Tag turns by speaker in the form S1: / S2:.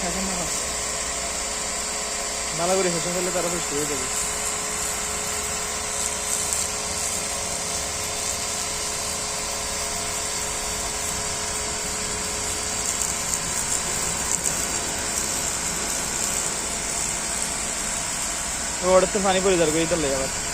S1: এখন না ভালো করে হেসে ফেললে তারা সুস্থ হয়ে যাবে। ওটাতে পানি পড়ে যাবে এই তাহলে আবার